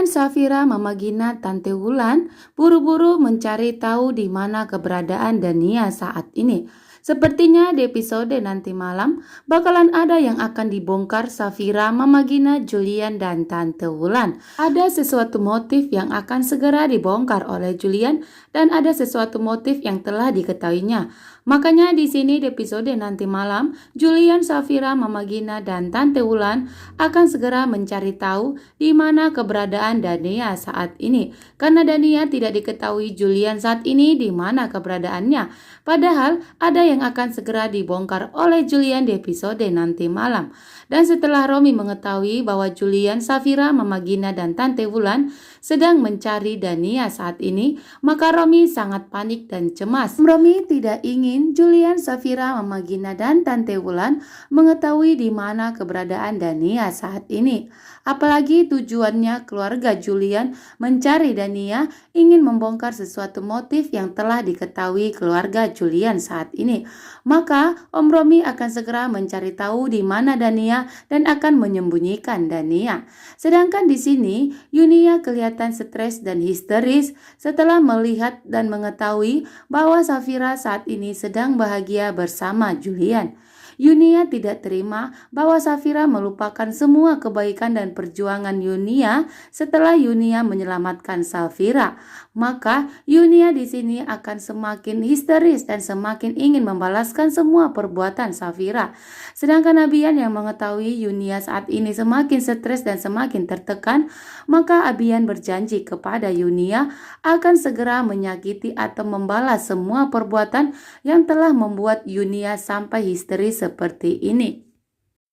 Julian, Safira, Mama Gina, Tante Wulan buru-buru mencari tahu di mana keberadaan Dania saat ini. Sepertinya di episode nanti malam bakalan ada yang akan dibongkar Safira, Mama Gina, Julian, dan Tante Wulan. Ada sesuatu motif yang akan segera dibongkar oleh Julian dan ada sesuatu motif yang telah diketahuinya. Makanya di sini di episode nanti malam, Julian, Safira, Mama Gina, dan Tante Wulan akan segera mencari tahu di mana keberadaan Dania saat ini. Karena Dania tidak diketahui Julian saat ini di mana keberadaannya. Padahal ada yang akan segera dibongkar oleh Julian di episode nanti malam. Dan setelah Romi mengetahui bahwa Julian, Safira, Mama Gina, dan Tante Wulan sedang mencari Dania saat ini, maka Romi sangat panik dan cemas. Romi tidak ingin Julian, Safira, Mama Gina, dan Tante Wulan mengetahui di mana keberadaan Dania saat ini. Apalagi tujuannya keluarga Julian mencari Dania ingin membongkar sesuatu motif yang telah diketahui keluarga Julian saat ini. Maka Om Romi akan segera mencari tahu di mana Dania dan akan menyembunyikan Dania. Sedangkan di sini Yunia kelihatan stres dan histeris setelah melihat dan mengetahui bahwa Safira saat ini sedang bahagia bersama Julian. Yunia tidak terima bahwa Safira melupakan semua kebaikan dan perjuangan Yunia setelah Yunia menyelamatkan Safira. Maka Yunia di sini akan semakin histeris dan semakin ingin membalaskan semua perbuatan Safira. Sedangkan Abian yang mengetahui Yunia saat ini semakin stres dan semakin tertekan, maka Abian berjanji kepada Yunia akan segera menyakiti atau membalas semua perbuatan yang telah membuat Yunia sampai histeris seperti ini.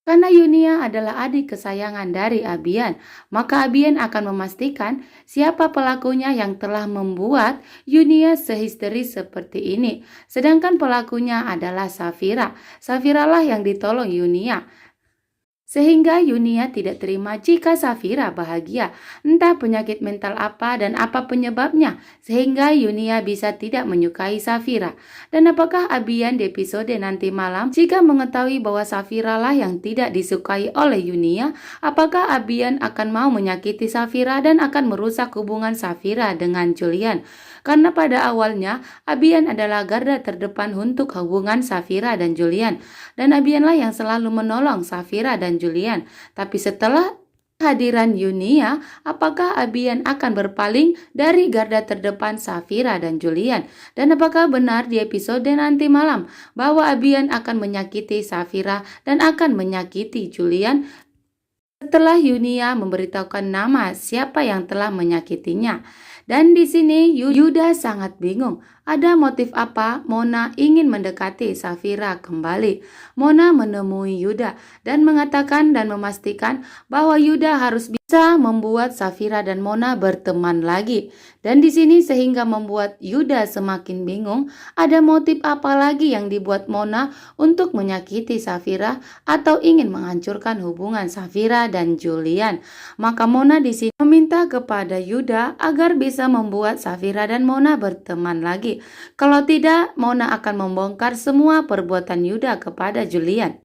Karena Yunia adalah adik kesayangan dari Abian, maka Abian akan memastikan siapa pelakunya yang telah membuat Yunia sehisteris seperti ini. Sedangkan pelakunya adalah Safira. Safira lah yang ditolong Yunia. Sehingga Yunia tidak terima jika Safira bahagia. Entah penyakit mental apa dan apa penyebabnya, sehingga Yunia bisa tidak menyukai Safira. Dan apakah Abian di episode nanti malam, jika mengetahui bahwa Safira lah yang tidak disukai oleh Yunia, apakah Abian akan mau menyakiti Safira dan akan merusak hubungan Safira dengan Julian? Karena pada awalnya Abian adalah garda terdepan untuk hubungan Safira dan Julian. Dan Abianlah yang selalu menolong Safira dan Julian. Tapi setelah kehadiran Yunia, apakah Abian akan berpaling dari garda terdepan Safira dan Julian? Dan apakah benar di episode nanti malam bahwa Abian akan menyakiti Safira dan akan menyakiti Julian? Setelah Yunia memberitahukan nama siapa yang telah menyakitinya. Dan di sini Yuda sangat bingung. Ada motif apa Mona ingin mendekati Safira kembali? Mona menemui Yuda dan mengatakan dan memastikan bahwa Yuda harus bisa membuat Safira dan Mona berteman lagi. Dan di sini sehingga membuat Yuda semakin bingung, ada motif apa lagi yang dibuat Mona untuk menyakiti Safira atau ingin menghancurkan hubungan Safira dan Julian. Maka Mona di sini meminta kepada Yuda agar bisa membuat Safira dan Mona berteman lagi. Kalau tidak, Mona akan membongkar semua perbuatan Yuda kepada Julian.